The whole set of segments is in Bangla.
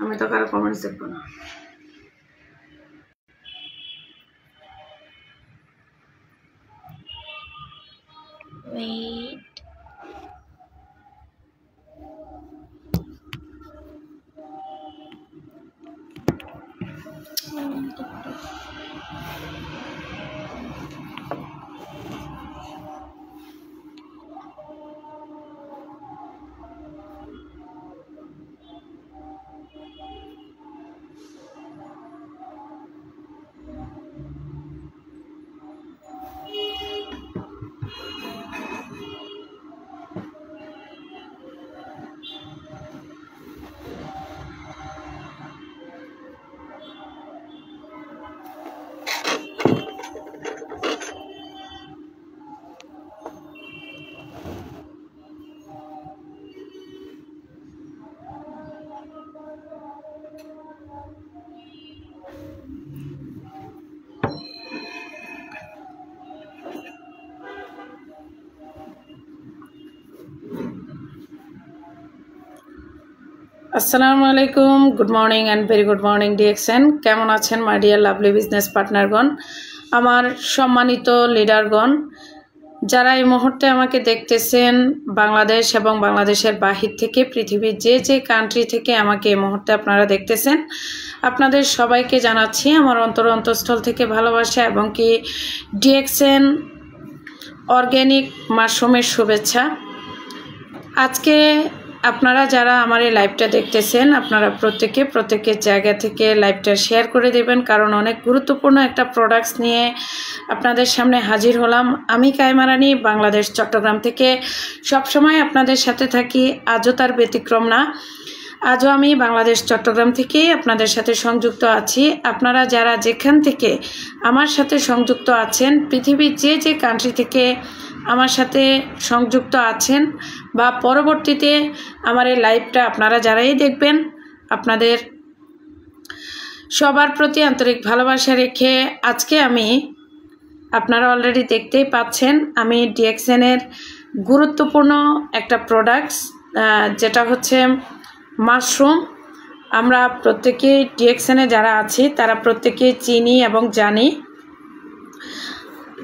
আমি তো কারো কমেন্টস দেখবো না। Wait. আসসালামু আলাইকুম, good morning and very good morning DXN. কেমন আছেন মাই ডিয়ার লাভলি বিজনেস পার্টনারগণ, আমার সম্মানিত লিডারগণ, যারা এই মুহূর্তে আমাকে দেখতেছেন বাংলাদেশ এবং বাংলাদেশের বাহির থেকে, পৃথিবীর যে যে কান্ট্রি থেকে আমাকে এই মুহূর্তে আপনারা দেখতেছেন, আপনাদের সবাইকে জানাচ্ছি আমার অন্তরস্থল থেকে ভালোবাসা এবং কি ডিএক্সএন অর্গ্যানিক মাশরুমের শুভেচ্ছা। আজকে আপনারা যারা আমার এই লাইভটা দেখতেছেন, আপনারা প্রত্যেকের জায়গা থেকে লাইভটা শেয়ার করে দেবেন, কারণ অনেক গুরুত্বপূর্ণ একটা প্রোডাক্টস নিয়ে আপনাদের সামনে হাজির হলাম। আমি কায়মা রানী, বাংলাদেশ চট্টগ্রাম থেকে সবসময় আপনাদের সাথে থাকি, আজও তার ব্যতিক্রম না। আজও আমি বাংলাদেশ চট্টগ্রাম থেকে আপনাদের সাথে সংযুক্ত আছি। আপনারা যারা যেখান থেকে আমার সাথে সংযুক্ত আছেন, পৃথিবীর যে যে কান্ট্রি থেকে আমার সাথে সংযুক্ত আছেন বা পরবর্তীতে আমার এই লাইভটা আপনারা যারাই দেখবেন, আপনাদের সবার প্রতি আন্তরিক ভালোবাসা রেখে আজকে আমি, আপনারা অলরেডি দেখতেই পাচ্ছেন, আমি ডিএক্সএনের গুরুত্বপূর্ণ একটা প্রোডাক্টস যেটা হচ্ছে মাশরুম। আমরা প্রত্যেকেই ডিএক্সএনে যারা আছি তারা প্রত্যেকেই চিনি এবং জানি।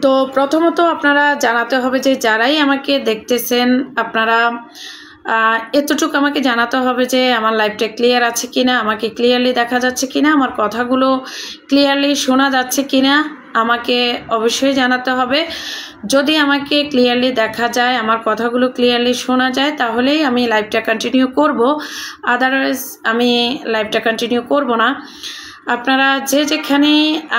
তো প্রথমত আপনারা জানাতে হবে যে যারাই আমাকে দেখতেছেন, আপনারা এতটুকু আমাকে জানাতে হবে যে আমার লাইভটা ক্লিয়ার আছে কিনা, আমাকে ক্লিয়ারলি দেখা যাচ্ছে কিনা, আমার কথাগুলো ক্লিয়ারলি শোনা যাচ্ছে কিনা আমাকে অবশ্যই জানাতে হবে। যদি আমাকে ক্লিয়ারলি দেখা যায়, আমার কথাগুলো ক্লিয়ারলি শোনা যায়, তাহলেই আমি লাইভটা কন্টিনিউ করব, আদারওয়াইজ আমি লাইভটা কন্টিনিউ করব না। আপনারা যে যেখানে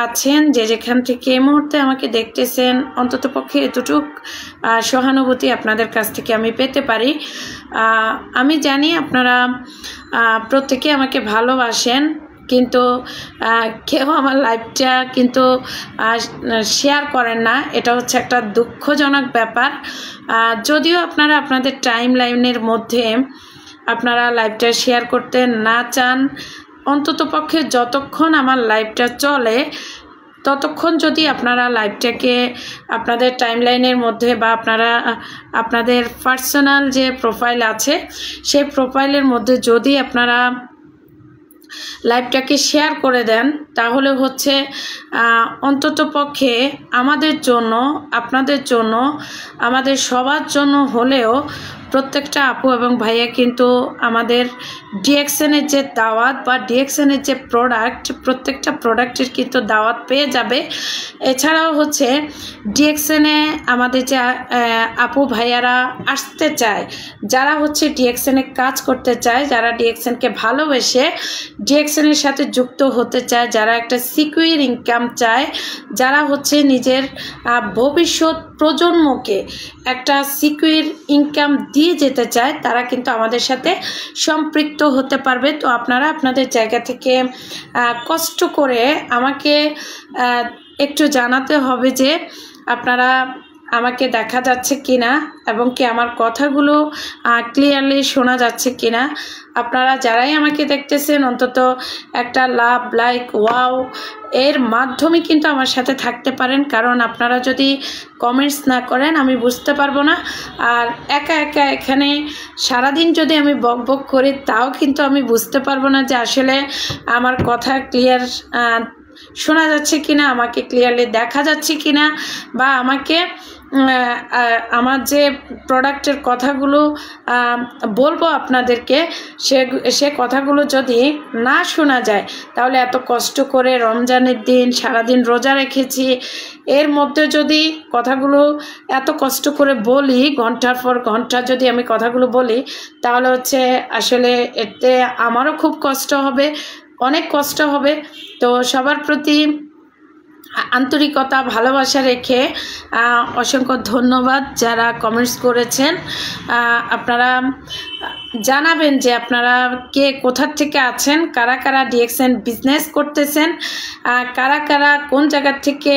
আছেন, যে যেখান থেকে এই মুহূর্তে আমাকে দেখতেছেন, অন্ততপক্ষে এতটুক সহানুভূতি আপনাদের কাছ থেকে আমি পেতে পারি। আমি জানি আপনারা প্রত্যেকে আমাকে ভালোবাসেন, কিন্তু কেউ আমার লাইভটা কিন্তু শেয়ার করেন না। এটা হচ্ছে একটা দুঃখজনক ব্যাপার। যদিও আপনারা আপনাদের টাইম লাইনের মধ্যে আপনারা লাইভটা শেয়ার করতে না চান, অন্ততপক্ষে যতক্ষণ আমার লাইভটা চলে ততক্ষণ যদি আপনারা লাইভটাকে আপনাদের টাইমলাইনের মধ্যে বা আপনাদের পার্সোনাল যে প্রোফাইল আছে সেই প্রোফাইলের মধ্যে যদি আপনারা লাইভটাকে শেয়ার করে দেন, তাহলে হচ্ছে অন্ততপক্ষে আমাদের জন্য, আপনাদের জন্য, আমাদের সবার জন্য হলেও প্রত্যেকটা আপু এবং ভাইয়া কিন্তু আমাদের ডিএক্সএনের যে দাওয়াত বা ডিএক্সএনের যে প্রোডাক্ট, প্রত্যেকটা প্রোডাক্টের কিন্তু দাওয়াত পেয়ে যাবে। এছাড়াও হচ্ছে ডিএক্সএনে আমাদের যে আপু ভাইয়ারা আসতে চায়, যারা হচ্ছে ডিএক্সএনে কাজ করতে চায়, যারা ডিএক্সএনকে ভালোবেসে ডিএক্সএনের সাথে যুক্ত হতে চায়, যারা একটা সিকিউর ইনকাম চায়, যারা হচ্ছে নিজের ভবিষ্যৎ প্রজন্মকে একটা সিকিউর ইনকাম দিয়ে যেতে চায়, তারা কিন্তু আমাদের সাথে সম্পৃক্ত হতে পারবে। তো আপনারা আপনাদের জায়গা থেকে কষ্ট করে আমাকে একটু জানাতে হবে যে আপনারা আমাকে দেখা যাচ্ছে কিনা এবং কি আমার কথাগুলো ক্লিয়ারলি শোনা যাচ্ছে কিনা। আপনারা যারাই আমাকে দেখতেছেন অন্তত একটা লাভ, লাইক, ওয়াও এর মাধ্যমে কিন্তু আমার সাথে থাকতে পারেন, কারণ আপনারা যদি কমেন্টস না করেন আমি বুঝতে পারবো না। আর একা একা এখানে সারাদিন যদি আমি বক বক করি তাও কিন্তু আমি বুঝতে পারবো না যে আসলে আমার কথা ক্লিয়ার শোনা যাচ্ছে কিনা, আমাকে ক্লিয়ারলি দেখা যাচ্ছে কিনা, বা আমাকে আমার যে প্রোডাক্টের কথাগুলো বলবো আপনাদেরকে সে কথাগুলো যদি না শোনা যায় তাহলে এত কষ্ট করে রমজানের দিন সারাদিন রোজা রেখেছি, এর মধ্যে যদি কথাগুলো এত কষ্ট করে বলি, ঘন্টার পর ঘন্টা যদি আমি কথাগুলো বলি তাহলে হচ্ছে আসলে এতে আমারও খুব কষ্ট হবে, অনেক কষ্ট হবে। তো সবার প্রতি আন্তরিকতা ভালোবাসা রেখে অসংখ্য ধন্যবাদ যারা কমেন্টস করেছেন। আপনারা জানাবেন যে আপনারা কে কোথা থেকে আছেন, কারা কারা ডিএক্সএন বিজনেস করতেছেন, কারা কারা কোন জায়গা থেকে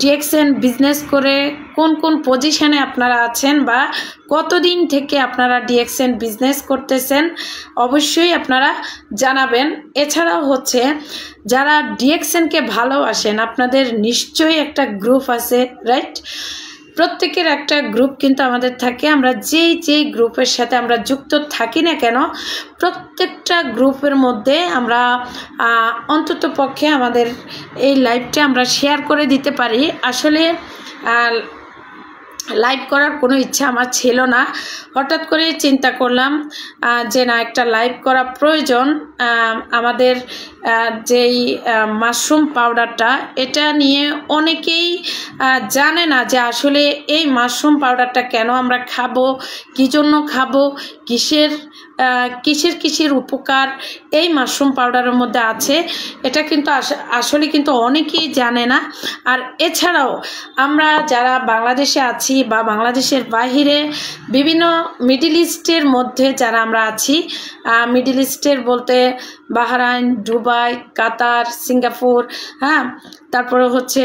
ডিএক্সএন বিজনেস করে কোন কোন পজিশনে আপনারা আছেন বা কতদিন থেকে আপনারা ডিএক্সএন বিজনেস করতেছেন, অবশ্যই আপনারা জানাবেন। এছাড়াও হচ্ছে যারা ডিএক্সএনকে ভালোবাসেন আপনাদের নিশ্চয়ই একটা গ্রুপ আছে, রাইট? প্রত্যেকের একটা গ্রুপ কিন্তু আমাদের থাকে। আমরা যেই গ্রুপের সাথে আমরা যুক্ত থাকি না কেন, প্রত্যেকটা গ্রুপের মধ্যে আমরা অন্তত পক্ষে আমাদের এই লাইভটা আমরা শেয়ার করে দিতে পারি। আসলে লাইভ করার কোনো ইচ্ছা আমার ছিল না, হঠাৎ করে চিন্তা করলাম যে না একটা লাইভ করা প্রয়োজন। আমাদের যেই মাশরুম পাউডারটা, এটা নিয়ে অনেকেই জানে না যে আসলে এই মাশরুম পাউডারটা কেন আমরা খাবো, কী জন্য খাবো, কিসের উপকার এই মাশরুম পাউডারের মধ্যে আছে, এটা কিন্তু আসলে কিন্তু অনেকেই জানে না। আর এছাড়াও আমরা যারা বাংলাদেশে আছি বা বাংলাদেশের বাহিরে বিভিন্ন মিডল ইস্টের মধ্যে যারা আমরা আছি, মিডল ইস্টের বলতে বাহরাইন, দুবাই, কাতার, সিঙ্গাপুর, হ্যাঁ, তারপরে হচ্ছে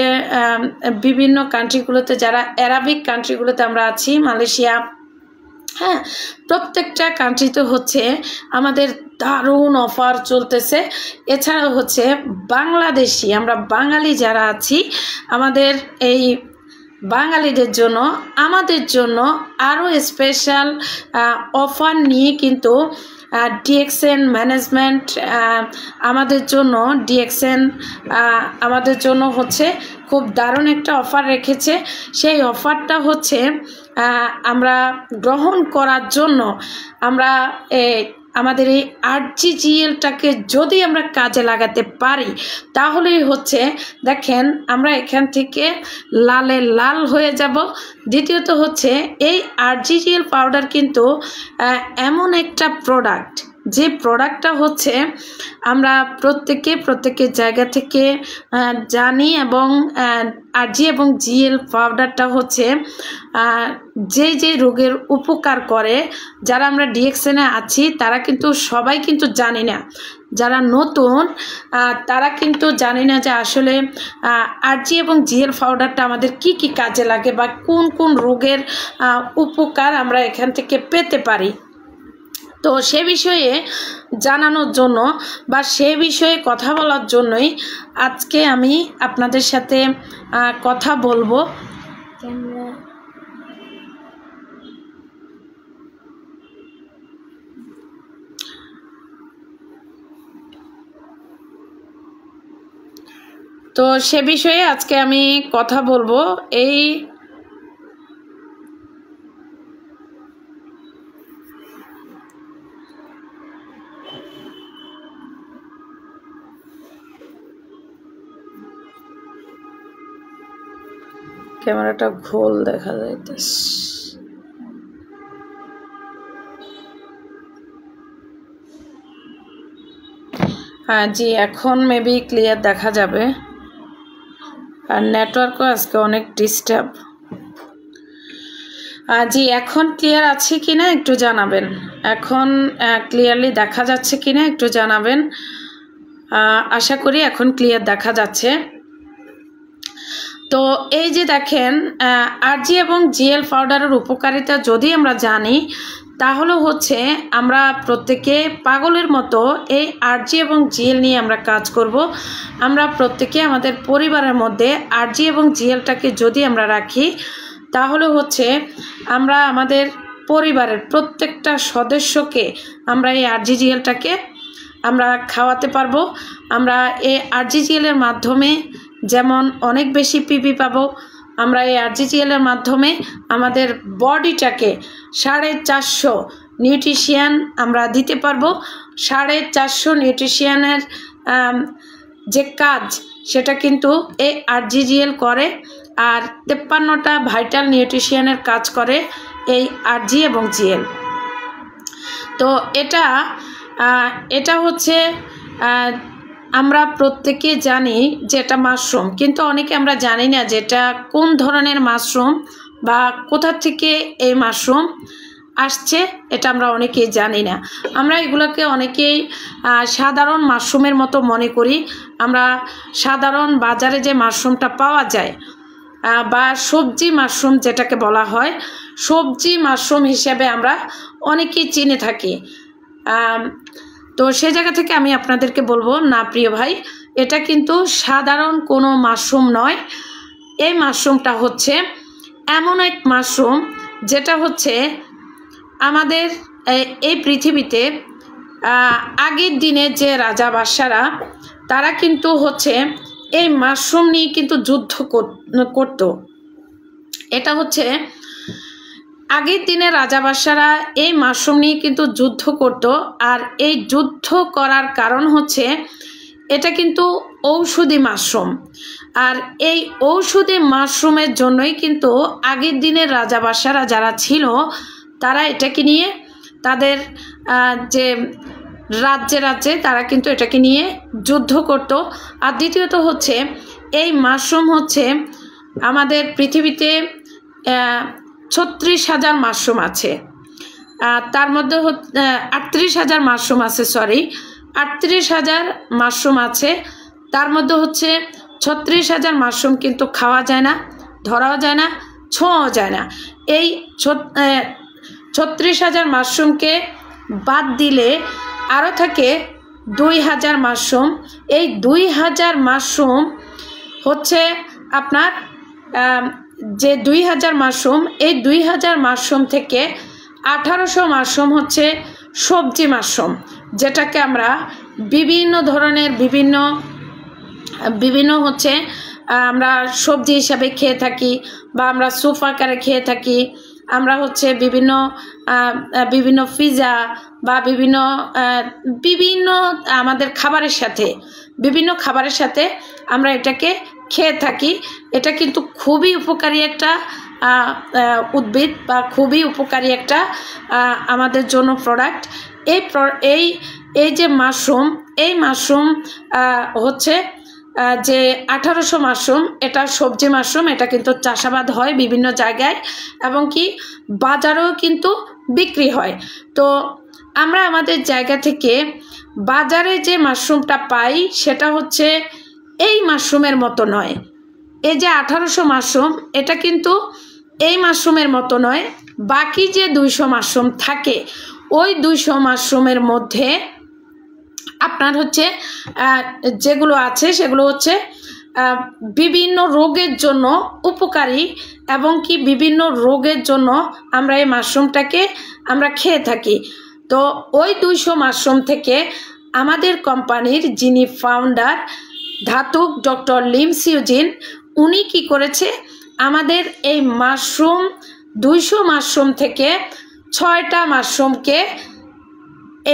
বিভিন্ন কান্ট্রিগুলোতে, যারা অ্যারাবিক কান্ট্রিগুলোতে আমরা আছি, মালয়েশিয়া, হ্যাঁ, প্রত্যেকটা কান্ট্রিতে হচ্ছে আমাদের দারুণ অফার চলতেছে। এছাড়াও হচ্ছে বাংলাদেশি আমরা বাঙালি যারা আছি, আমাদের এই বাঙালিদের জন্য আমাদের জন্য আরও স্পেশাল অফার নিয়ে কিন্তু ডিএক্সএন ম্যানেজমেন্ট আমাদের জন্য আমাদের জন্য হচ্ছে খুব দারুণ একটা অফার রেখেছে। সেই অফারটা হচ্ছে আমরা গ্রহণ করার জন্য আমরা আমাদের এই আরজিজিএলটাকে যদি আমরা কাজে লাগাতে পারি তাহলেই হচ্ছে দেখেন আমরা এখান থেকে লালে লাল হয়ে যাব। দ্বিতীয়ত হচ্ছে এই আরজিজিএল পাউডার কিন্তু এমন একটা প্রোডাক্ট, যে প্রোডাক্টটা হচ্ছে আমরা প্রত্যেকের জায়গা থেকে জানি, এবং আরজি এবং জিএল পাউডারটা হচ্ছে যে রোগের উপকার করে। যারা আমরা ডিএক্সএনে আছি তারা কিন্তু সবাই কিন্তু জানি না, যারা নতুন তারা কিন্তু জানি না যে আসলে আরজি এবং জিএল পাউডারটা আমাদের কি কি কাজে লাগে বা কোন কোন রোগের উপকার আমরা এখান থেকে পেতে পারি। তো সে বিষয়ে জানানোর জন্য বা সে বিষয়ে কথা বলার জন্যই আজকে আমি আপনাদের সাথে কথা বলবো। তো সে বিষয়ে আজকে আমি কথা বলবো। এই ক্যামেরাটা ঘোল দেখা যাইতেছে। হ্যাঁ জি, এখন মেবি ক্লিয়ার দেখা যাবে। আর নেটওয়ার্কও আজকে অনেক ডিস্টার্ব। জি, এখন ক্লিয়ার আছে কিনা একটু জানাবেন, এখন ক্লিয়ারলি দেখা যাচ্ছে কিনা একটু জানাবেন। আশা করি এখন ক্লিয়ার দেখা যাচ্ছে। তো এই যে দেখেন আরজি এবং জিএল পাউডারের উপকারিতা যদি আমরা জানি তাহলে হচ্ছে আমরা প্রত্যেকে পাগলের মতো এই আরজি এবং জিএল নিয়ে আমরা কাজ করব। আমরা প্রত্যেকে আমাদের পরিবারের মধ্যে আরজি এবং জিএলটাকে যদি আমরা রাখি তাহলে হচ্ছে আমরা আমাদের পরিবারের প্রত্যেকটা সদস্যকে আমরা এই আরজি জিএলটাকে আমরা খাওয়াতে পারবো। আমরা এই আরজি জিএলের মাধ্যমে যেমন অনেক বেশি পিপি পাবো, আমরা এই আরজিজিএলের মাধ্যমে আমাদের বডিটাকে 450 নিউট্রিশিয়ান আমরা দিতে পারবো। 450 নিউট্রিশিয়ানের যে কাজ সেটা কিন্তু এই আরজিজিএল করে, আর 53টা ভাইটাল নিউট্রিশিয়ানের কাজ করে এই আরজি এবং জিএল। তো এটা হচ্ছে আমরা প্রত্যেকে জানি যে এটা মাশরুম, কিন্তু অনেকে আমরা জানি না যে এটা কোন ধরনের মাশরুম বা কোথা থেকে এই মাশরুম আসছে, এটা আমরা অনেকেই জানি না। আমরা এগুলোকে অনেকেই সাধারণ মাশরুমের মতো মনে করি। আমরা সাধারণ বাজারে যে মাশরুমটা পাওয়া যায় বা সবজি মাশরুম যেটাকে বলা হয়, সবজি মাশরুম হিসেবে আমরা অনেকেই চিনে থাকি। তো সেই জায়গা থেকে আমি আপনাদেরকে বলবো, না প্রিয় ভাই, এটা কিন্তু সাধারণ কোনো মাশরুম নয়। এই মাশরুমটা হচ্ছে এমন এক মাশরুম যেটা হচ্ছে আমাদের এই পৃথিবীতে আগের দিনে যে রাজা বাদশারা তারা কিন্তু হচ্ছে এই মাশরুম নিয়ে কিন্তু যুদ্ধ করত। এটা হচ্ছে আগের দিনে রাজা বাদশারা এই মাশরুম নিয়ে কিন্তু যুদ্ধ করত। আর এই যুদ্ধ করার কারণ হচ্ছে এটা কিন্তু ঔষধি মাশরুম, আর এই ঔষধি মাশরুমের জন্যই কিন্তু আগের দিনের রাজা বাদশারা যারা ছিল তারা এটাকে নিয়ে তাদের যে রাজ্যে তারা কিন্তু এটাকে নিয়ে যুদ্ধ করত। আর দ্বিতীয়ত হচ্ছে এই মাশরুম হচ্ছে আমাদের পৃথিবীতে 36,000 মাশরুম আছে, তার মধ্যে 38,000 মাশরুম আছে, 38,000 মাশরুম আছে। তার মধ্যে হচ্ছে 36,000 মাশরুম কিন্তু খাওয়া যায় না, ধরাও যায় না, ছোঁয়াও যায় না। এই 36,000 মাশরুমকে বাদ দিলে আরও থাকে 2,000 মাশরুম। এই 2,000 মাশরুম হচ্ছে আপনার যে 2,000 মাশরুম, এই 2,000 মাশরুম থেকে 1800 মাশরুম হচ্ছে সবজি মাশরুম, যেটাকে আমরা বিভিন্ন ধরনের বিভিন্ন হচ্ছে আমরা সবজি হিসাবে খেয়ে থাকি বা আমরা স্যুপ আকারে খেয়ে থাকি। আমরা হচ্ছে বিভিন্ন পিজা বা বিভিন্ন আমাদের বিভিন্ন খাবারের সাথে আমরা এটাকে খেয়ে থাকি। এটা কিন্তু খুবই উপকারী একটা উদ্ভিদ বা খুবই উপকারী একটা আমাদের জন্য প্রোডাক্ট। এই যে মাশরুম, এই মাশরুম হচ্ছে যে 1800 মাশরুম, এটা সবজি মাশরুম। এটা কিন্তু চাষাবাদ হয় বিভিন্ন জায়গায় এবং কি বাজারেও কিন্তু বিক্রি হয়। তো আমরা আমাদের জায়গা থেকে বাজারে যে মাশরুমটা পাই সেটা হচ্ছে এই মাশরুমের মতো নয়। এই যে 1800 মাশরুম, এটা কিন্তু এই মাশরুমের মতো নয়। বাকি যে 200 মাশরুম থাকে, ওই 200 মাশরুমের মধ্যে আপনার হচ্ছে যেগুলো আছে সেগুলো হচ্ছে বিভিন্ন রোগের জন্য উপকারী এবং কি বিভিন্ন রোগের জন্য আমরা এই মাশরুমটাকে আমরা খেয়ে থাকি। তো ওই 200 মাশরুম থেকে আমাদের কোম্পানির যিনি ফাউন্ডার ধাতুক ডক্টর লিমস ইউজিন, উনি কি করেছে, আমাদের এই মাশরুম 200 মাশরুম থেকে 6টা মাশরুমকে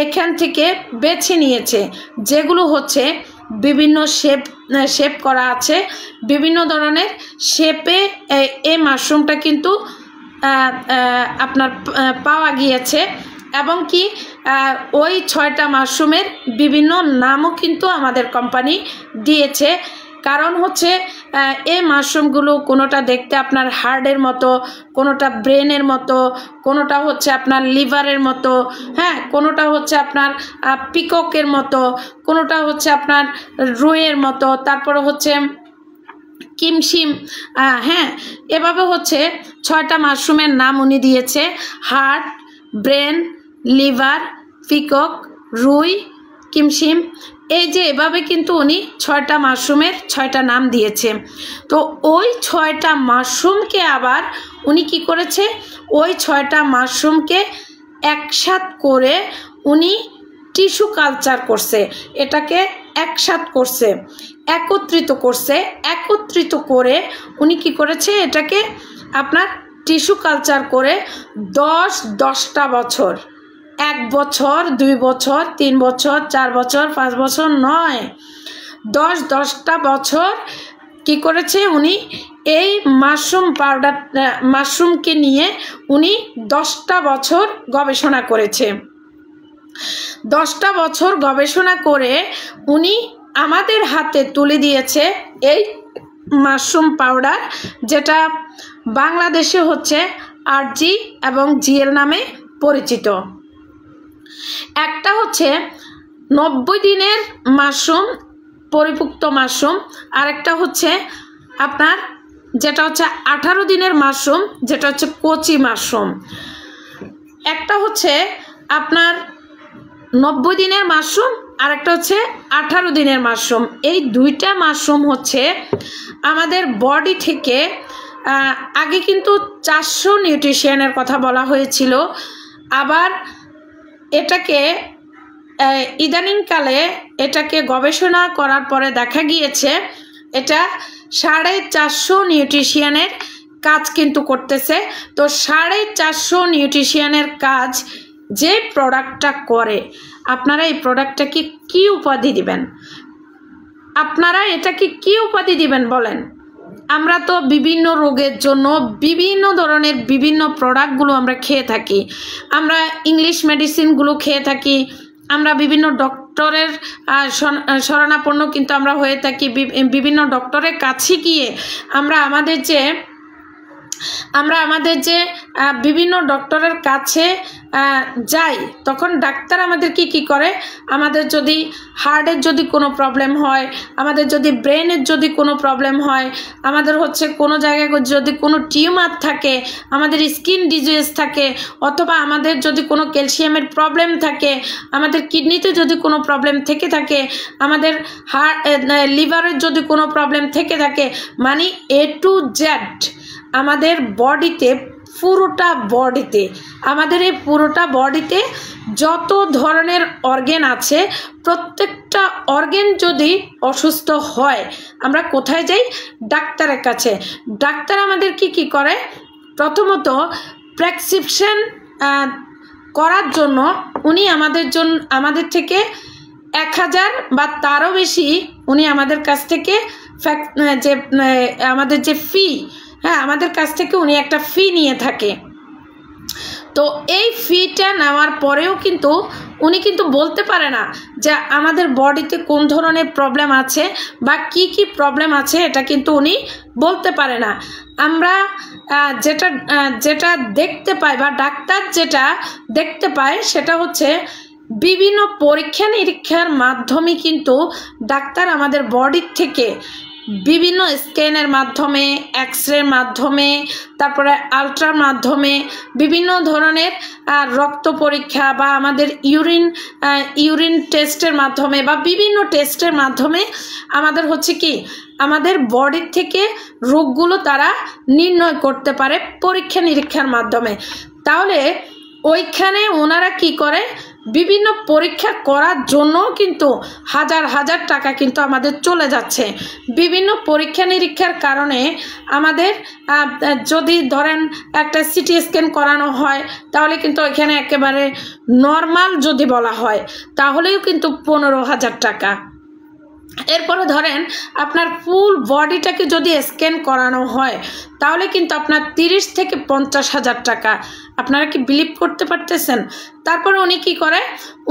এখান থেকে বেছে নিয়েছে, যেগুলো হচ্ছে বিভিন্ন শেপ করা আছে, বিভিন্ন ধরনের শেপে এই মাশরুমটা কিন্তু আপনার পাওয়া গিয়েছে এবং কি ওই 6টা মাশরুমের বিভিন্ন নামও কিন্তু আমাদের কোম্পানি দিয়েছে। কারণ হচ্ছে এই মাশরুমগুলো কোনোটা দেখতে আপনার হার্টের মতো, কোনোটা ব্রেনের মতো, কোনোটা হচ্ছে আপনার লিভারের মতো, হ্যাঁ, কোনোটা হচ্ছে আপনার পিককের মতো, কোনোটা হচ্ছে আপনার রুইয়ের মতো, তারপরে হচ্ছে কিমশিম, হ্যাঁ, এভাবে হচ্ছে 6টা মাশরুমের নাম উনি দিয়েছে। হার্ট, ব্রেন, লিভার, পিকক, রুই, কিমশিম, এই যে এভাবে কিন্তু উনি 6টা মাশরুমের 6টা নাম দিয়েছে। তো ওই 6টা মাশরুমকে আবার উনি কি করেছে, ওই 6টা মাশরুমকে একসাথ করে উনি টিস্যু কালচার করছে, এটাকে একসাথ করছে, একত্রিত করে উনি কি করেছে, এটাকে আপনার টিস্যু কালচার করে 10টা বছর, 1 বছর, 2 বছর, 3 বছর, 4 বছর, 5 বছর নয়, 10টা বছর কি করেছে উনি, এই মাশরুম পাউডার, মাশরুমকে নিয়ে উনি 10টা বছর গবেষণা করেছে। 10টা বছর গবেষণা করে উনি আমাদের হাতে তুলে দিয়েছে এই মাশরুম পাউডার, যেটা বাংলাদেশে হচ্ছে আরজি এবং জিএল নামে পরিচিত। একটা হচ্ছে 90 দিনের মাশরুম, পরিপুক্ত মাশরুম, আরেকটা হচ্ছে আপনার যেটা হচ্ছে 18 দিনের মাশরুম, যেটা হচ্ছে কচি মাশরুম। একটা হচ্ছে আপনার 90 দিনের মাশরুম, আরেকটা হচ্ছে 18 দিনের মাশরুম। এই 2টা মাশরুম হচ্ছে আমাদের বডি থেকে, আগে কিন্তু 400 নিউট্রিশনের কথা বলা হয়েছিল, আবার এটাকে ইদানিংকালে এটাকে গবেষণা করার পরে দেখা গিয়েছে এটা 450 নিউট্রিশনের কাজ কিন্তু করতেছে। তো 450 নিউট্রিশনের কাজ যে প্রোডাক্টটা করে, আপনারা এই প্রোডাক্টটাকে কি উপাধি দিবেন? আপনারা এটাকে কি উপাধি দিবেন বলেন? আমরা তো বিভিন্ন রোগের জন্য বিভিন্ন ধরনের বিভিন্ন প্রোডাক্টগুলো আমরা খেয়ে থাকি, আমরা ইংলিশ মেডিসিনগুলো খেয়ে থাকি, আমরা বিভিন্ন ডক্টরের শরণাপন্ন কিন্তু আমরা হয়ে থাকি। বিভিন্ন ডক্টরের কাছে গিয়ে আমরা আমাদের যে বিভিন্ন ডক্টরের কাছে যাই, তখন ডাক্তার আমাদের কি করে, আমাদের যদি হার্টের যদি কোনো প্রবলেম হয়, আমাদের যদি ব্রেনের যদি কোনো প্রবলেম হয়, আমাদের হচ্ছে কোনো জায়গায় যদি কোনো টিউমার থাকে, আমাদের স্কিন ডিজিজ থাকে, অথবা আমাদের যদি কোনো ক্যালসিয়ামের প্রবলেম থাকে, আমাদের কিডনিতে যদি কোনো প্রবলেম থেকে থাকে, আমাদের লিভারের যদি কোনো প্রবলেম থেকে থাকে, মানে A to Z আমাদের বডিতে, আমাদের এই পুরোটা বডিতে যত ধরনের অর্গান আছে, প্রত্যেকটা অর্গান যদি অসুস্থ হয়, আমরা কোথায় যাই? ডাক্তারের কাছে। ডাক্তার আমাদের কি করে, প্রথমত প্রেসক্রিপশন করার জন্য উনি আমাদের থেকে 1000 বা তারও বেশি উনি আমাদের কাছ থেকে আমাদের যে ফি, হ্যাঁ, আমাদের কাছ থেকে উনি একটা ফি নিয়ে থাকে। তো এই ফিটা নেওয়ার পরেও কিন্তু উনি কিন্তু বলতে পারে না যে আমাদের বডিতে কোন ধরনের প্রবলেম আছে বা কি প্রবলেম আছে, এটা কিন্তু উনি বলতে পারে না। আমরা যেটা দেখতে পাই বা ডাক্তার যেটা দেখতে পায়, সেটা হচ্ছে বিভিন্ন পরীক্ষা নিরীক্ষার মাধ্যমে কিন্তু ডাক্তার আমাদের বডির থেকে বিভিন্ন স্ক্যানের মাধ্যমে, এক্সরের মাধ্যমে, তারপরে আলট্রার মাধ্যমে, বিভিন্ন ধরনের রক্ত পরীক্ষা বা আমাদের ইউরিন টেস্টের মাধ্যমে বা বিভিন্ন টেস্টের মাধ্যমে আমাদের হচ্ছে কি, আমাদের বডির থেকে রোগগুলো তারা নির্ণয় করতে পারে পরীক্ষা নিরীক্ষার মাধ্যমে। তাহলে ওইখানে ওনারা কি করে, বিভিন্ন পরীক্ষা করার জন্য কিন্তু হাজার টাকা কিন্তু আমাদের চলে যাচ্ছে। বিভিন্ন পরীক্ষা নিরীক্ষার কারণে আমাদের যদি ধরেন একটা সিটি স্ক্যান করানো হয়, তাহলে কিন্তু ওইখানে একেবারে নর্মাল যদি বলা হয়, তাহলেও কিন্তু 15,000 টাকা। এরপরে ধরেন আপনার ফুল বডিটাকে যদি স্ক্যান করানো হয়, তাহলে কিন্তু আপনার 30 থেকে 50,000 টাকা। আপনারা কি বিলিভ করতে পারতেছেন? তারপরে উনি কি করে,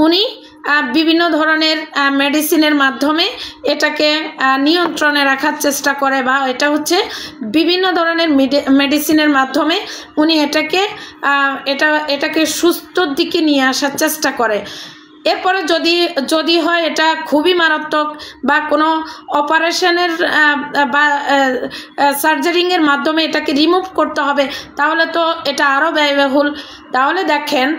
উনি বিভিন্ন ধরনের মেডিসিনের মাধ্যমে এটাকে নিয়ন্ত্রণে রাখার চেষ্টা করে, বা এটা হচ্ছে বিভিন্ন ধরনের মেডিসিনের মাধ্যমে উনি এটাকে সুস্থর দিকে নিয়ে আসার চেষ্টা করে। এরপরে যদি হয় এটা খুবই মারাত্মক বা কোনো অপারেশনের বা সার্জারিংয়ের মাধ্যমে এটাকে রিমুভ করতে হবে, তাহলে তো এটা আরও ব্যয়বহুল। তাহলে দেখেন,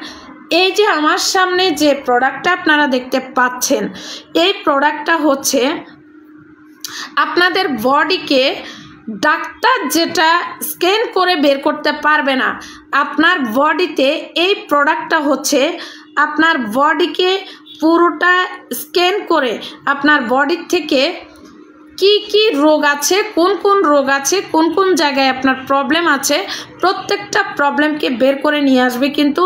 এই যে আমার সামনে যে প্রোডাক্টটা আপনারা দেখতে পাচ্ছেন, এই প্রোডাক্টটা হচ্ছে আপনাদের বডিকে ডাক্তার যেটা স্ক্যান করে বের করতে পারবে না, আপনার বডিতে এই প্রোডাক্টটা হচ্ছে আপনার বডিকে পুরোটা স্ক্যান করে আপনার বডির থেকে কি কি রোগ আছে, কোন রোগ আছে, কোন জায়গায় আপনার প্রবলেম আছে, প্রত্যেকটা প্রবলেমকে বের করে নিয়ে আসবে কিন্তু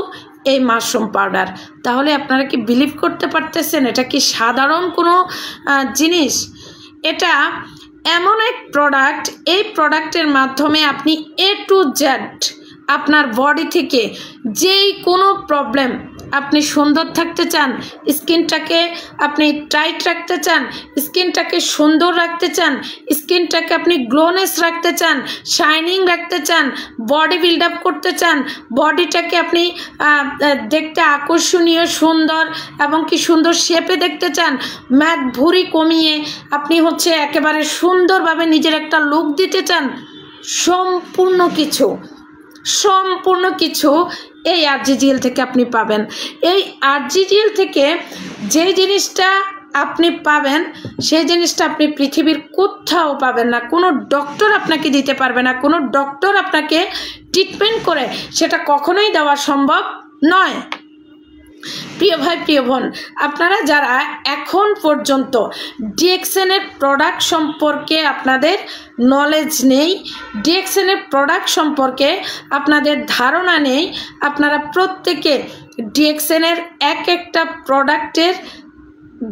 এই মাশরুম পাউডার। তাহলে আপনারা কি বিলিভ করতে পারতেছেন এটা কি সাধারণ কোনো জিনিস? এটা এমন এক প্রোডাক্ট, এই প্রোডাক্টের মাধ্যমে আপনি A to Z আপনার বডি থেকে যেই কোনো প্রবলেম, আপনি সুন্দর থাকতে চান, স্কিনটাকে আপনি টাইট রাখতে চান, স্কিনটাকে সুন্দর রাখতে চান, স্কিনটাকে আপনি গ্লোনেস রাখতে চান, শাইনিং রাখতে চান, বডি বিল্ড আপ করতে চান, বডিটাকে আপনি দেখতে আকর্ষণীয়, সুন্দর এবং কি সুন্দর শেপে দেখতে চান, ম্যাট ভুঁড়ি কমিয়ে আপনি হচ্ছে একেবারে সুন্দরভাবে নিজের একটা লুক দিতে চান, সম্পূর্ণ কিছু এই RGGL থেকে আপনি পাবেন। এই RGGL থেকে যে জিনিসটা আপনি পাবেন, সেই জিনিসটা আপনি পৃথিবীর কোথাও পাবেন না। কোনো ডক্টর আপনাকে দিতে পারবে না, কোনো ডক্টর আপনাকে ট্রিটমেন্ট করে সেটা কখনোই দেওয়া সম্ভব নয়। প্রিয় ভাই, প্রিয় বোন, আপনারা যারা এখন পর্যন্ত ডিএক্সএনের প্রোডাক্ট সম্পর্কে আপনাদের নলেজ নেই, ডিএক্সএনের প্রোডাক্ট সম্পর্কে আপনাদের ধারণা নেই, আপনারা প্রত্যেকে ডিএক্সএনের একটা প্রোডাক্টের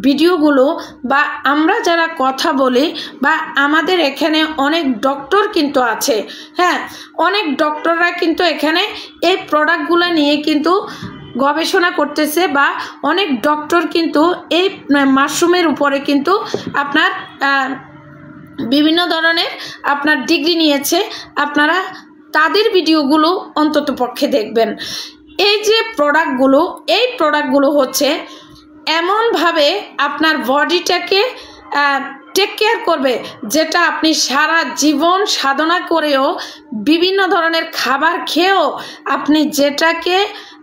ভিডিওগুলো বা আমরা যারা কথা বলি বা আমাদের এখানে অনেক ডক্টর কিন্তু আছে, হ্যাঁ, অনেক ডক্টররা কিন্তু এখানে এই প্রোডাক্টগুলো নিয়ে কিন্তু গবেষণা করতেছে বা অনেক ডক্টর কিন্তু এই মাশরুমের উপরে কিন্তু আপনার বিভিন্ন ধরনের আপনার ডিগ্রি নিয়েছে। আপনারা তাদের ভিডিওগুলো অন্তত পক্ষে দেখবেন। এই যে প্রোডাক্টগুলো, এই প্রোডাক্টগুলো হচ্ছে এমনভাবে আপনার বডিটাকে টেক কেয়ার করবে, যেটা আপনি সারা জীবন সাধনা করেও বিভিন্ন ধরনের খাবার খেয়েও আপনি যেটাকে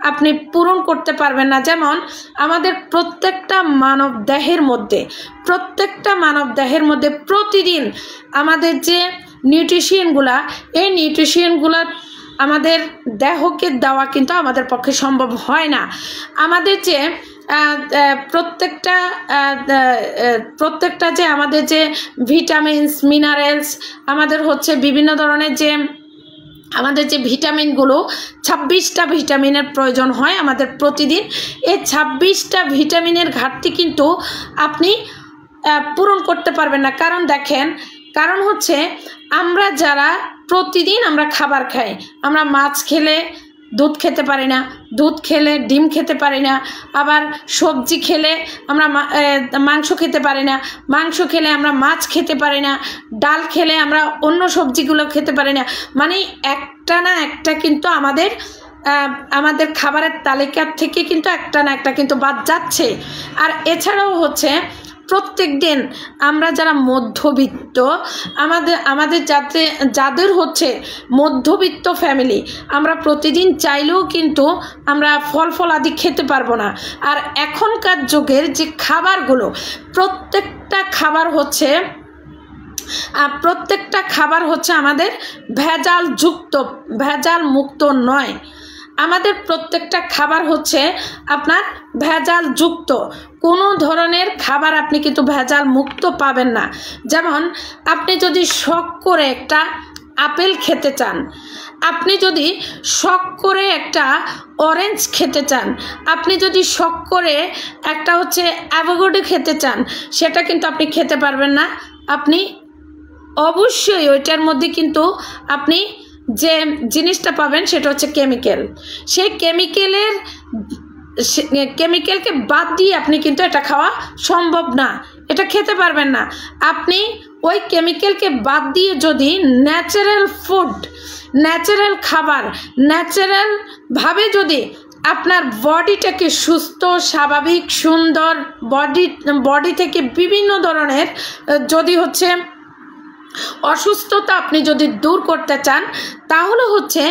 আপনি পূরণ করতে পারবেন না। যেমন আমাদের প্রত্যেকটা মানব দেহের মধ্যে প্রতিদিন আমাদের যে নিউট্রিশনগুলা, এই নিউট্রিশনগুলো আমাদের দেহকে দেওয়া কিন্তু আমাদের পক্ষে সম্ভব হয় না। আমাদের যে প্রত্যেকটা যে আমাদের যে ভিটামিনস, মিনারেলস, আমাদের হচ্ছে বিভিন্ন ধরনের যে আমাদের যে ভিটামিনগুলো, 26টা ভিটামিনের প্রয়োজন হয় আমাদের প্রতিদিন। এই 26টা ভিটামিনের ঘাটতি কিন্তু আপনি পূরণ করতে পারবেন না। কারণ দেখেন, কারণ হচ্ছে আমরা যারা প্রতিদিন আমরা খাবার খাই, আমরা মাছ খেলে দুধ খেতে পারি না, দুধ খেলে ডিম খেতে পারি না, আবার সবজি খেলে আমরা মাংস খেতে পারি না, মাংস খেলে আমরা মাছ খেতে পারি না, ডাল খেলে আমরা অন্য সবজিগুলো খেতে পারি না। মানে একটা না একটা কিন্তু আমাদের খাবারের তালিকা থেকে কিন্তু একটা না একটা কিন্তু বাদ যাচ্ছে। আর এছাড়াও হচ্ছে প্রত্যেক দিন আমরা যারা মধ্যবিত্ত, আমাদের যাদের হচ্ছে মধ্যবিত্ত ফ্যামিলি, আমরা প্রতিদিন চাইলেও কিন্তু আমরা ফল আদি খেতে পারবো না। আর এখনকার যুগের যে খাবারগুলো, প্রত্যেকটা খাবার হচ্ছে আমাদের ভেজাল মুক্ত নয়। আমাদের প্রত্যেকটা খাবার হচ্ছে আপনার ভেজাল যুক্ত। কোনো ধরনের খাবার আপনি কিন্তু ভেজাল মুক্ত পাবেন না। যেমন আপনি যদি শখ করে একটা আপেল খেতে চান, আপনি যদি শখ করে একটা অরেঞ্জ খেতে চান, আপনি যদি শখ করে একটা হচ্ছে অ্যাভোকাডো খেতে চান, সেটা কিন্তু আপনি খেতে পারবেন না। আপনি অবশ্যই ওইটার মধ্যে কিন্তু আপনি যে জিনিসটা পাবেন সেটা হচ্ছে কেমিক্যাল। সেই কেমিক্যালকে বাদ দিয়ে আপনি কিন্তু এটা খাওয়া সম্ভব না, এটা খেতে পারবেন না। আপনি ওই কেমিক্যালকে বাদ দিয়ে যদি ন্যাচারাল ফুড, ন্যাচারাল খাবার, ন্যাচারালভাবে যদি আপনার বডিটাকে সুস্থ স্বাভাবিক সুন্দর বডি থেকে বিভিন্ন ধরনের যদি হচ্ছে অসুস্থতা আপনি যদি দূর করতে চান তাহলে হচ্ছে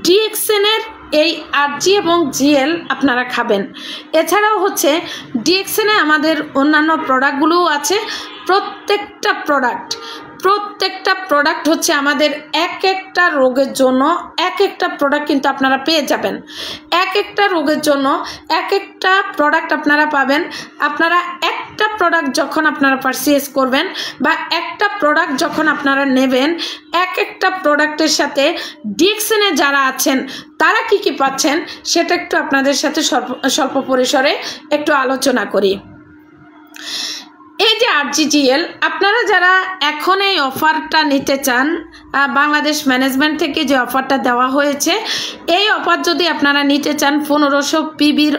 ডিএক্সএনের এই আরজি এবং জিএল আপনারা খাবেন। এছাড়াও হচ্ছে ডিএক্সএনে আমাদের অন্যান্য প্রোডাক্টগুলোও আছে। প্রত্যেকটা প্রোডাক্ট হচ্ছে আমাদের এক একটা রোগের জন্য এক একটা প্রোডাক্ট কিন্তু আপনারা পেয়ে যাবেন। এক একটা রোগের জন্য এক একটা প্রোডাক্ট আপনারা পাবেন। আপনারা একটা প্রোডাক্ট যখন আপনারা পারচেজ করবেন বা একটা প্রোডাক্ট যখন আপনারা নেবেন, এক একটা প্রোডাক্টের সাথে ডিএক্সএনে যারা আছেন তারা কি কি পাচ্ছেন সেটা একটু আপনাদের সাথে স্বল্প পরিসরে একটু আলোচনা করি। এই যে আরজিজিএল আপনারা যারা এখন এই অফারটা নিতে চান, বাংলাদেশ ম্যানেজমেন্ট থেকে যে অফারটা দেওয়া হয়েছে, এই অফার যদি আপনারা নিতে চান 1500 পিবির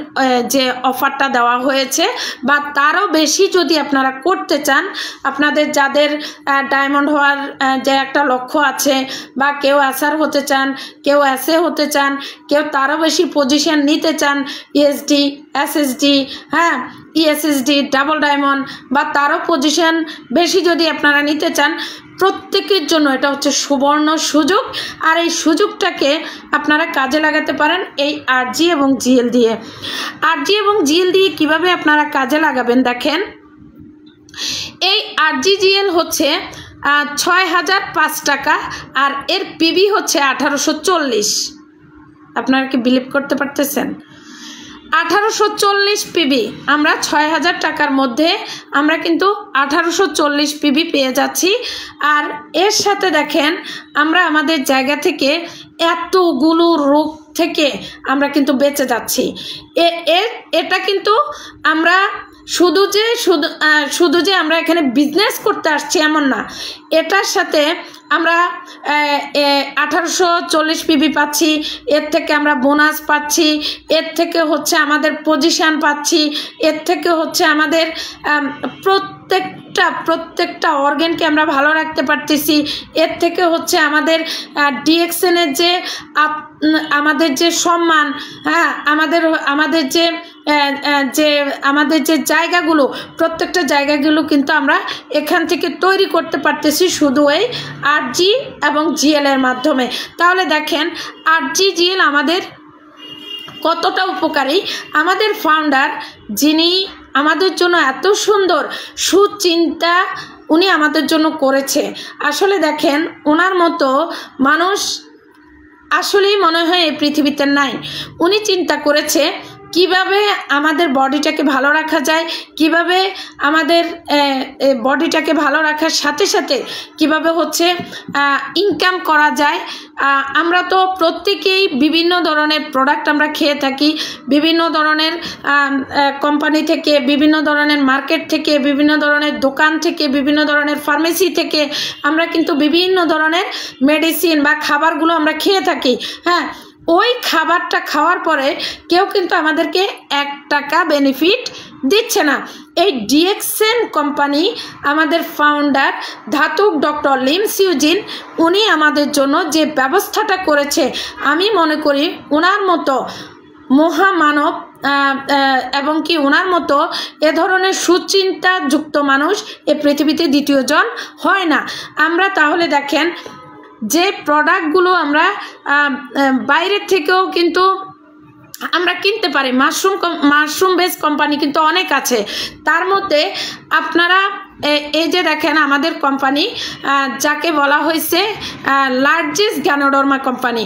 যে অফারটা দেওয়া হয়েছে বা তারও বেশি যদি আপনারা করতে চান, আপনাদের যাদের ডায়মন্ড হওয়ার যে একটা লক্ষ্য আছে বা কেউ এসআর হতে চান, কেউ এসএ হতে চান, কেউ তারও বেশি পজিশন নিতে চান, ইএসডি এসএসডি, হ্যাঁ ইএসএসডি ডাবল ডায়মন্ড বা তারও পজিশন বেশি যদি আপনারা নিতে চান, প্রত্যেকের জন্য এটা হচ্ছে সুবর্ণ সুযোগ। আর এই সুযোগটাকে আপনারা কাজে লাগাতে পারেন এই আরজি এবং জিএল দিয়ে। আরজি এবং জিএল দিয়ে কিভাবে আপনারা কাজে লাগাবেন দেখেন। এই আরজি জিএল হচ্ছে 6005 টাকা আর এর পিবি হচ্ছে 1840। আপনারা কি বিলিভ করতে পারতেছেন? 1840 পিবি আমরা 6000 টাকার মধ্যে আমরা কিন্তু 1840 পিবি পেয়ে যাচ্ছি। আর এর সাথে দেখেন আমরা আমাদের জায়গা থেকে এতগুলো রোগ থেকে আমরা কিন্তু বেঁচে যাচ্ছি। এটা কিন্তু আমরা শুধু যে আমরা এখানে বিজনেস করতে আসছি এমন না, এটার সাথে আমরা 1840 পিবি পাচ্ছি, এর থেকে আমরা বোনাস পাচ্ছি, এর থেকে হচ্ছে আমাদের পজিশন পাচ্ছি, এর থেকে হচ্ছে আমাদের প্রত্যেকটা অর্গানকে আমরা ভালো রাখতে পারতেছি, এর থেকে হচ্ছে আমাদের ডিএক্সএনের যে আমাদের যে সম্মান, হ্যাঁ আমাদের যে জায়গাগুলো, প্রত্যেকটা জায়গাগুলো কিন্তু আমরা এখান থেকে তৈরি করতে পারতেছি শুধু এই আরজি এবং জিএল এর মাধ্যমে। তাহলে দেখেন আরজি জিএল আমাদের কতটা উপকারী। আমাদের ফাউন্ডার যিনি আমাদের জন্য এত সুন্দর সুচিন্তা উনি আমাদের জন্য করেছে, আসলে দেখেন ওনার মতো মানুষ আসলেই মনে হয় এই পৃথিবীতে নাই। উনি চিন্তা করেছে কিভাবে আমাদের বডিটাকে ভালো রাখা যায়, কিভাবে আমাদের বডিটাকে ভালো রাখার সাথে সাথে কিভাবে হচ্ছে ইনকাম করা যায়। আমরা তো প্রত্যেকেই বিভিন্ন ধরনের প্রোডাক্ট আমরা খেয়ে থাকি, বিভিন্ন ধরনের কোম্পানি থেকে, বিভিন্ন ধরনের মার্কেট থেকে, বিভিন্ন ধরনের দোকান থেকে, বিভিন্ন ধরনের ফার্মেসি থেকে আমরা কিন্তু বিভিন্ন ধরনের মেডিসিন বা খাবারগুলো আমরা খেয়ে থাকি। হ্যাঁ, ওই খাবারটা খাওয়ার পরে কেউ কিন্তু আমাদেরকে 1 টাকা বেনিফিট দিচ্ছে না। এই ডিএক্সএন কোম্পানি আমাদের ফাউন্ডার ধাতুক ডক্টর লিমস ইউজিন উনি আমাদের জন্য যে ব্যবস্থাটা করেছে, আমি মনে করি ওনার মতো মহামানব এবং কি ওনার মতো এ ধরনের সুচিন্তাযুক্ত মানুষ এ পৃথিবীতে দ্বিতীয়জন হয় না। আমরা তাহলে দেখেন যে প্রোডাক্টগুলো আমরা বাইরের থেকেও কিন্তু আমরা কিনতে পারি, মাশরুম বেস কোম্পানি কিন্তু অনেক আছে। তার মধ্যে আপনারা এই যে দেখেন আমাদের কোম্পানি যাকে বলা হয়েছে লার্জেস্ট গ্যানোডর্মা কোম্পানি,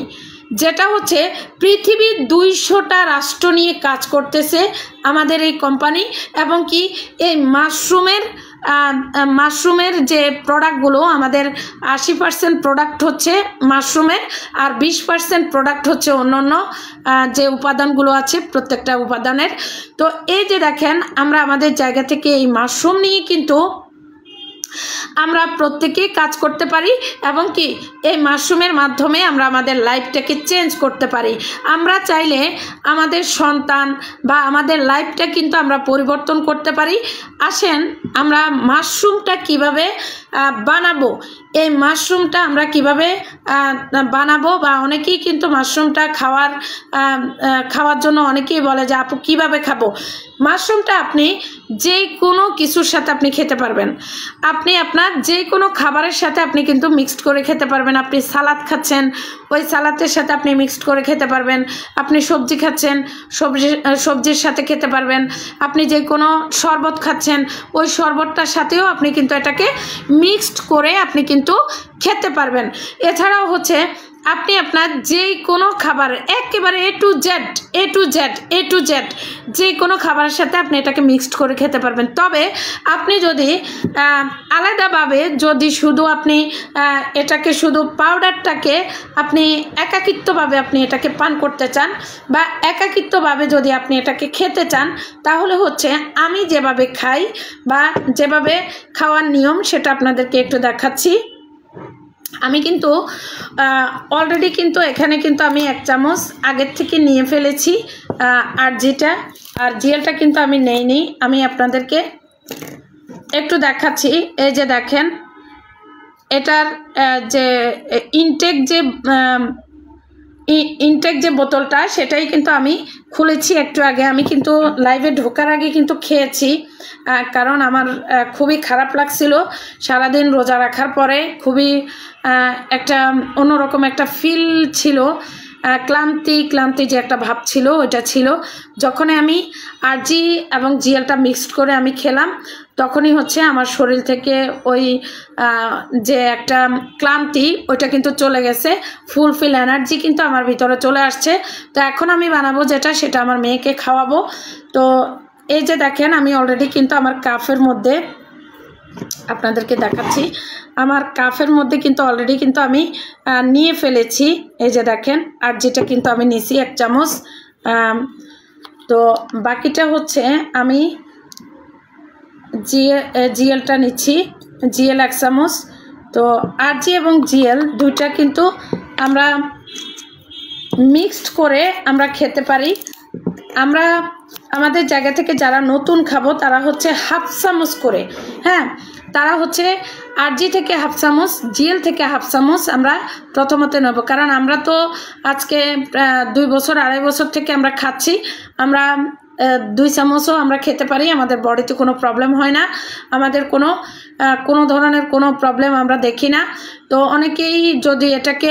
যেটা হচ্ছে পৃথিবীর 200টা রাষ্ট্র নিয়ে কাজ করতেছে আমাদের এই কোম্পানি। এবং কি এই মাশরুমের যে প্রোডাক্টগুলো আমাদের 80% প্রোডাক্ট হচ্ছে মাশরুমের আর 20% প্রোডাক্ট হচ্ছে অন্য যে উপাদানগুলো আছে প্রত্যেকটা উপাদানের। তো এই যে দেখেন আমরা আমাদের জায়গা থেকে এই মাশরুম নিয়ে কিন্তু আমরা প্রত্যেকেই কাজ করতে পারি এবং কি এই মাশরুমের মাধ্যমে আমরা আমাদের লাইফটাকে চেঞ্জ করতে পারি। আমরা চাইলে আমাদের সন্তান বা আমাদের লাইফটা কিন্তু আমরা পরিবর্তন করতে পারি। আসেন আমরা মাশরুমটা কিভাবে বানাবো, এই মাশরুমটা আমরা কিভাবে বানাবো, বা অনেকেই কিন্তু মাশরুমটা খাওয়ার জন্য অনেকেই বলে যে আপু কিভাবে খাবো। মাশরুমটা আপনি যে কোনো কিছুর সাথে আপনি খেতে পারবেন। আপনি আপনার যে কোনো খাবারের সাথে আপনি কিন্তু মিক্সড করে খেতে পারবেন। আপনি সালাদ খাচ্ছেন, ওই সালাদের সাথে আপনি মিক্সড করে খেতে পারবেন। আপনি সবজি খাচ্ছেন, সবজির সাথে খেতে পারবেন। আপনি যে কোনো শরবত খাচ্ছেন, ওই শরবতটার সাথেও আপনি কিন্তু এটাকে মিক্সড করে আপনি কিন্তু খেতে পারবেন। এছাড়াও হচ্ছে আপনি আপনার যে কোনো খাবার একেবারে এ টু জেড যে কোনো খাবারের সাথে আপনি এটাকে মিক্সড করে খেতে পারবেন। তবে আপনি যদি আলাদাভাবে যদি শুধু আপনি এটাকে শুধু পাউডারটাকে আপনি একাকিত্বভাবে আপনি এটাকে পান করতে চান, বা একাকিত্বভাবে যদি আপনি এটাকে খেতে চান, তাহলে হচ্ছে আমি যেভাবে খাই বা যেভাবে খাওয়ার নিয়ম সেটা আপনাদেরকে একটু দেখাচ্ছি। আমি কিন্তু অলরেডি কিন্তু এখানে কিন্তু আমি 1 চামচ আগের থেকে নিয়ে ফেলেছি। আর জিএলটা কিন্তু আমি নেইনি। আমি আপনাদেরকে একটু দেখাচ্ছি। এই যে দেখেন, এটার যে ইনটেক যে বোতলটা সেটাই কিন্তু আমি খুলেছি একটু আগে। আমি কিন্তু লাইভে ঢোকার আগে কিন্তু খেয়েছি, কারণ আমার খুবই খারাপ লাগছিল। সারাদিন রোজা রাখার পরে খুবই একটা অন্যরকম একটা ফিল ছিল, ক্লান্তি যে একটা ভাব ছিল ওইটা ছিল। যখনই আমি আরজি এবং জিএলটা মিক্সড করে আমি খেলাম, তখনই হচ্ছে আমার শরীর থেকে ওই যে একটা ক্লান্তি ওইটা কিন্তু চলে গেছে। ফুলফিল এনার্জি কিন্তু আমার ভিতরে চলে আসছে। তো এখন আমি বানাবো যেটা, সেটা আমার মেয়েকে খাওয়াবো। তো এই যে দেখেন, আমি অলরেডি কিন্তু আমার কাপের মধ্যে আপনাদেরকে দেখাচ্ছি। আমার কাপের মধ্যে কিন্তু অলরেডি কিন্তু আমি নিয়ে ফেলেছি। এই যে দেখেন, আর যেটা কিন্তু আমি নিছি 1 চামচ। তো বাকিটা হচ্ছে আমি জিএলটা নিচ্ছি, জিএল 1 চামচ। তো আরজি এবং জিএল দুইটা কিন্তু আমরা মিক্সড করে আমরা খেতে পারি। আমরা আমাদের জায়গা থেকে যারা নতুন খাবো তারা হচ্ছে 1/2 চামচ করে, হ্যাঁ, তারা হচ্ছে আরজি থেকে 1/2 চামচ, জিএল থেকে 1/2 চামচ আমরা প্রথমত নেব। কারণ আমরা তো আজকে 2 বছর 2.5 বছর থেকে আমরা খাচ্ছি। আমরা 2 চামচও আমরা খেতে পারি, আমাদের বডিতে কোনো প্রবলেম হয় না, আমাদের কোনো ধরনের কোনো প্রবলেম আমরা দেখি না। তো অনেকেই যদি এটাকে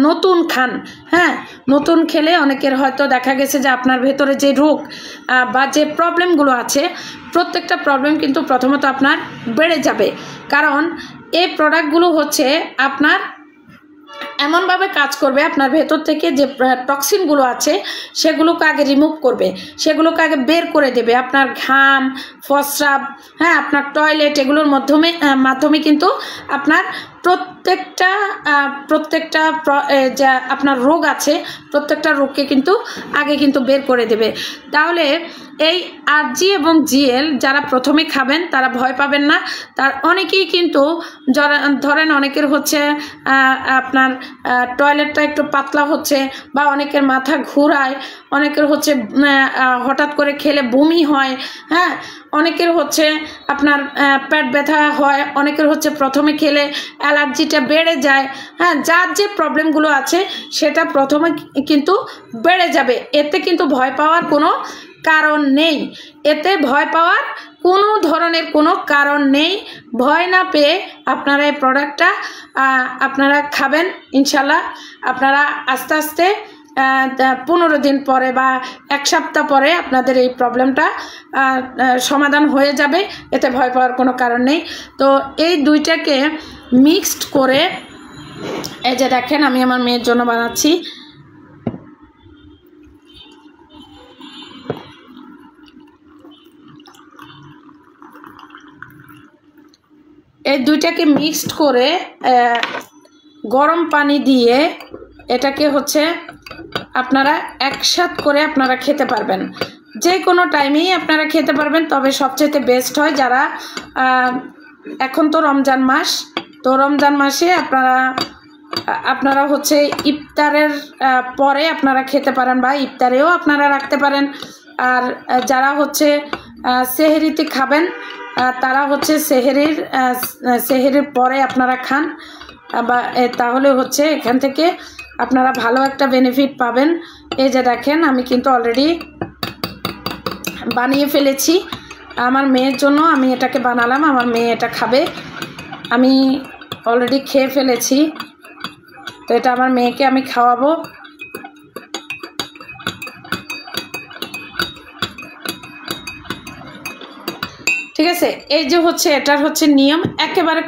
নতুন খান, হ্যাঁ, নতুন খেলে অনেকের হয়তো দেখা গেছে যে আপনার ভেতরে যে রোগ বা যে প্রবলেমগুলো আছে, প্রত্যেকটা প্রবলেম কিন্তু প্রথমত আপনার বেড়ে যাবে। কারণ এই প্রোডাক্টগুলো হচ্ছে আপনার এমনভাবে কাজ করবে, আপনার ভেতর থেকে যে টক্সিনগুলো আছে সেগুলোকে আগে রিমুভ করবে, সেগুলোকে আগে বের করে দেবে। আপনার ঘাম, প্রস্রাব, হ্যাঁ, আপনার টয়লেট, এগুলোর মাধ্যমে কিন্তু আপনার প্রত্যেকটা যা আপনার রোগ আছে প্রত্যেকটা রোগকে কিন্তু আগে কিন্তু বের করে দেবে। তাহলে এই আরজি এবং জিএল যারা প্রথমে খাবেন তারা ভয় পাবেন না। তার অনেকেই কিন্তু ধরেন অনেকের হচ্ছে আপনার টয়লেটটা একটু পাতলা হচ্ছে, বা অনেকের মাথা ঘুরায়, অনেকের হচ্ছে হঠাৎ করে খেলে বমি হয়, হ্যাঁ, অনেকের হচ্ছে আপনার পেট ব্যথা হয়, অনেকের হচ্ছে প্রথমে খেলে অ্যালার্জিটা বেড়ে যায়, হ্যাঁ, যার যে প্রবলেমগুলো আছে সেটা প্রথমে কিন্তু বেড়ে যাবে। এতে কিন্তু ভয় পাওয়ার কোনো কারণ নেই, এতে ভয় পাওয়ার কোনো ধরনের কোনো কারণ নেই। ভয় না পেয়ে আপনারা এই প্রোডাক্টটা আপনারা খাবেন, ইনশাল্লাহ আপনারা আস্তে আস্তে 15 দিন পরে বা 1 সপ্তাহ পরে আপনাদের এই প্রবলেমটা সমাধান হয়ে যাবে। এতে ভয় পাওয়ার কোনো কারণ নেই। তো এই দুইটাকে মিক্সড করে, এই যে দেখেন আমি আমার মেয়ের জন্য বানাচ্ছি। এই দুইটাকে মিক্সড করে গরম পানি দিয়ে এটাকে হচ্ছে আপনারা একসাথে করে আপনারা খেতে পারবেন, যে কোনো টাইমেই আপনারা খেতে পারবেন। তবে সবচেয়ে বেস্ট হয় যারা এখন তো রমজান মাস, তো রমজান মাসে আপনারা হচ্ছে ইফতারের পরে আপনারা খেতে পারেন বা ইফতারেও আপনারা রাখতে পারেন। আর যারা হচ্ছে সেহরিতে খাবেন তারা হচ্ছে সেহরির পরে আপনারা খান, বা তাহলে হচ্ছে এখান থেকে আপনারা ভালো একটা বেনিফিট পাবেন। এই যে দেখেন আমি কিন্তু অলরেডি বানিয়ে ফেলেছি আমার মেয়ের জন্য, আমি এটাকে বানালাম, আমার মেয়ে এটা খাবে। আমি অলরেডি খেয়ে ফেলেছি, তো এটা আমার মেয়েকে আমি খাওয়াবো। ঠিক আছে, এই যে হচ্ছে এটার হচ্ছে নিয়ম, একেবারে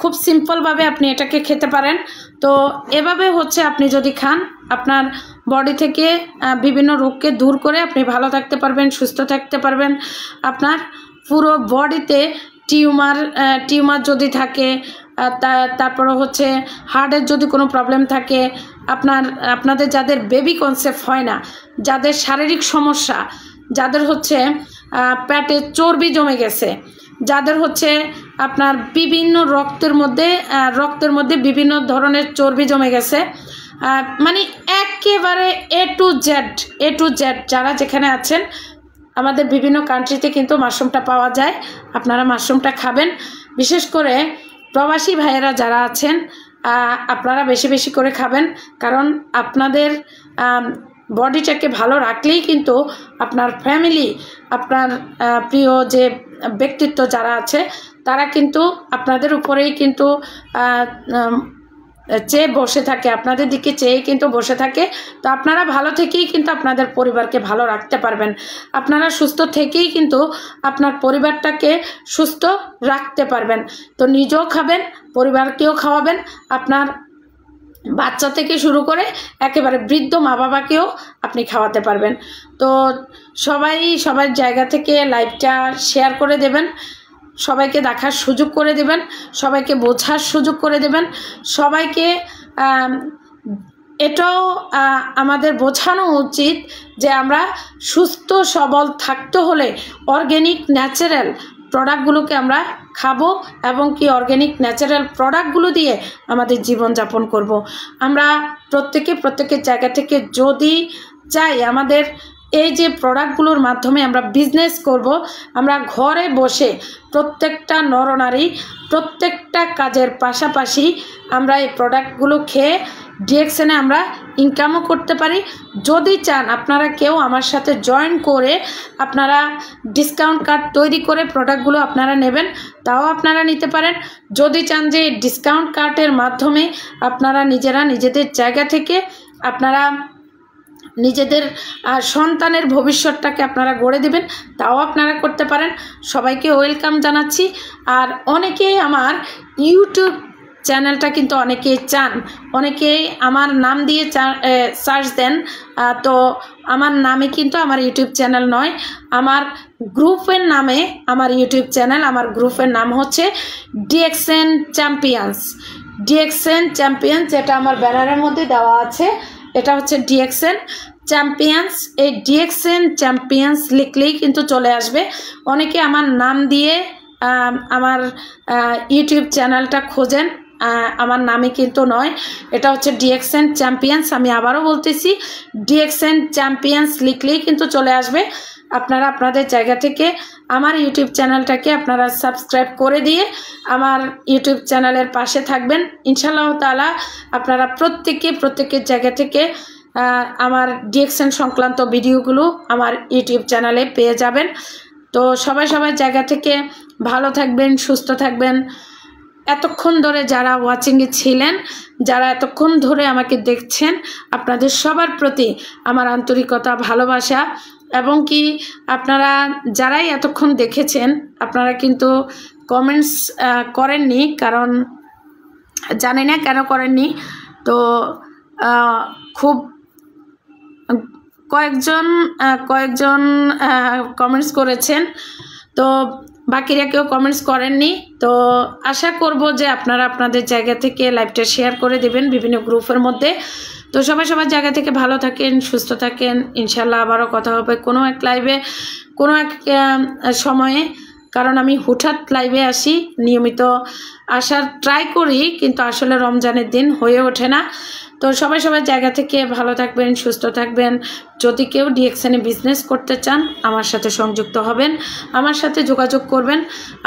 খুব সিম্পলভাবে আপনি এটাকে খেতে পারেন। তো এভাবে হচ্ছে আপনি যদি খান আপনার বডি থেকে বিভিন্ন রোগকে দূর করে আপনি ভালো থাকতে পারবেন, সুস্থ থাকতে পারবেন। আপনার পুরো বডিতে টিউমার যদি থাকে, তারপরে হচ্ছে হার্টের যদি কোনো প্রবলেম থাকে, আপনাদের যাদের বেবি কনসেপ্ট হয় না, যাদের শারীরিক সমস্যা, যাদের হচ্ছে পেটে চর্বি জমে গেছে, যাদের হচ্ছে আপনার বিভিন্ন রক্তের মধ্যে বিভিন্ন ধরনের চর্বি জমে গেছে, মানে একেবারে এ টু জেড যারা যেখানে আছেন, আমাদের বিভিন্ন কান্ট্রিতে কিন্তু মাশরুমটা পাওয়া যায়। আপনারা মাশরুমটা খাবেন, বিশেষ করে প্রবাসী ভাইয়েরা যারা আছেন আপনারা বেশি বেশি করে খাবেন, কারণ আপনাদের বডিটাকে ভালো রাখলেই কিন্তু আপনার ফ্যামিলি, আপনার প্রিয় যে ব্যক্তিত্ব যারা আছে তারা কিন্তু আপনাদের উপরেই কিন্তু চেয়ে বসে থাকে, আপনাদের দিকে চেয়ে কিন্তু বসে থাকে। তো আপনারা ভালো থেকেই কিন্তু আপনাদের পরিবারকে ভালো রাখতে পারবেন, আপনারা সুস্থ থেকেই কিন্তু আপনার পরিবারটাকে সুস্থ রাখতে পারবেন। তো নিজেও খাবেন, পরিবারকেও খাওয়াবেন, আপনার বাচ্চা থেকে শুরু করে একেবারে বৃদ্ধ মা বাবাকেও আপনি খাওয়াতে পারবেন। তো সবার জায়গা থেকে লাইভটা শেয়ার করে দেবেন, সবাইকে দেখার সুযোগ করে দেবেন, সবাইকে বোঝার সুযোগ করে দেবেন, সবাইকে এটাও আমাদের বোঝানো উচিত যে আমরা সুস্থ সবল থাকতে হলে অর্গ্যানিক ন্যাচারাল প্রোডাক্টগুলোকে আমরা খাবো এবং কি অর্গ্যানিক ন্যাচারাল প্রোডাক্টগুলো দিয়ে আমাদের জীবনযাপন করব। আমরা প্রত্যেকের জায়গা থেকে যদি চাই আমাদের এই যে প্রোডাক্টগুলোর মাধ্যমে আমরা বিজনেস করব, আমরা ঘরে বসে প্রত্যেকটা নরনারী প্রত্যেকটা কাজের পাশাপাশি আমরা এই প্রোডাক্টগুলো খেয়ে ডিএক্সএনে আমরা ইনকামও করতে পারি। যদি চান আপনারা কেউ আমার সাথে জয়েন করে আপনারা ডিসকাউন্ট কার্ড তৈরি করে প্রোডাক্টগুলো আপনারা নেবেন, তাও আপনারা নিতে পারেন। যদি চান যে ডিসকাউন্ট কার্ডের মাধ্যমে আপনারা নিজেদের জায়গা থেকে আপনারা নিজেদের সন্তানের ভবিষ্যৎটাকে আপনারা গড়ে দেবেন, তাও আপনারা করতে পারেন। সবাইকে ওয়েলকাম জানাচ্ছি। আর অনেকেই আমার ইউটিউব চ্যানেলটা কিন্তু অনেকেই চান, অনেকেই আমার নাম দিয়ে সার্চ দেন, তো আমার নামে কিন্তু আমার ইউটিউব চ্যানেল নয়, আমার গ্রুপের নামে আমার ইউটিউব চ্যানেল। আমার গ্রুপের নাম হচ্ছে ডিএক্সএন চ্যাম্পিয়ন্স, এটা আমার ব্যানারের মধ্যে দেওয়া আছে। এটা হচ্ছে ডিএক্সএন চ্যাম্পিয়ন্স। এই ডিএক্সএন চ্যাম্পিয়ন্স লিখলেই কিন্তু চলে আসবে। অনেকে আমার নাম দিয়ে আমার ইউটিউব চ্যানেলটা খোঁজেন, আমার নামে কিন্তু নয়, এটা হচ্ছে ডিএক্সএন চ্যাম্পিয়ন্স। আমি আবারও বলতেছি, ডিএক্সএন চ্যাম্পিয়ন্স লিখলেই কিন্তু চলে আসবে। আপনারা আপনাদের জায়গা থেকে আমার ইউটিউব চ্যানেলটাকে আপনারা সাবস্ক্রাইব করে দিয়ে আমার ইউটিউব চ্যানেলের পাশে থাকবেন। ইনশাআল্লাহ তাআলা আপনারা প্রত্যেকের জায়গা থেকে আমার ডিএক্সএন সংক্রান্ত ভিডিওগুলো আমার ইউটিউব চ্যানেলে পেয়ে যাবেন। তো সবাই জায়গা থেকে ভালো থাকবেন, সুস্থ থাকবেন। এতক্ষণ ধরে যারা ওয়াচিংয়ে ছিলেন, যারা এতক্ষণ ধরে আমাকে দেখছেন, আপনাদের সবার প্রতি আমার আন্তরিকতা, ভালোবাসা, এবং কি আপনারা যারাই এতক্ষণ দেখেছেন আপনারা কিন্তু কমেন্টস করেননি, কারণ জানি না কেন করেননি। তো খুব কয়েকজন কমেন্টস করেছেন, তো বাকিরা কেউ কমেন্টস করেননি। তো আশা করব যে আপনারা আপনাদের জায়গা থেকে লাইভটা শেয়ার করে দেবেন বিভিন্ন গ্রুপের মধ্যে। তো সবার জায়গা থেকে ভালো থাকেন, সুস্থ থাকেন। ইনশাল্লাহ আবারও কথা হবে কোনো এক লাইভে, কোনো এক সময়ে। কারণ আমি হুটহাট লাইভে আসি, নিয়মিত আসার ট্রাই করি, কিন্তু আসলে রমজানের দিন হয়ে ওঠে না। তো সবাই জায়গা থেকে ভালো থাকবেন, সুস্থ থাকবেন। যদি কেউ ডিএক্সএনে বিজনেস করতে চান আমার সাথে সংযুক্ত হবেন, আমার সাথে যোগাযোগ করবেন।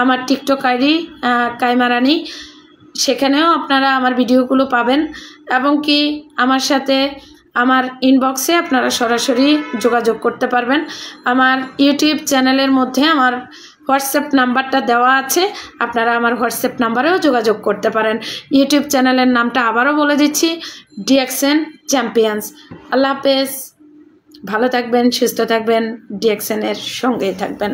আমার টিকটক আইডি কাইমা রানী, সেখানেও আপনারা আমার ভিডিওগুলো পাবেন, এবং কি আমার সাথে আমার ইনবক্সে আপনারা সরাসরি যোগাযোগ করতে পারবেন। আমার ইউটিউব চ্যানেলের মধ্যে আমার হোয়াটসঅ্যাপ নাম্বারটা দেওয়া আছে, আপনারা আমার হোয়াটসঅ্যাপ নাম্বারেও যোগাযোগ করতে পারেন। ইউটিউব চ্যানেলের নামটা আবারও বলে দিচ্ছি, ডিএক্সএন চ্যাম্পিয়ন্স। আল্লাহ হাফেজ, ভালো থাকবেন, সুস্থ থাকবেন, ডিএক্সএনের সঙ্গেই থাকবেন।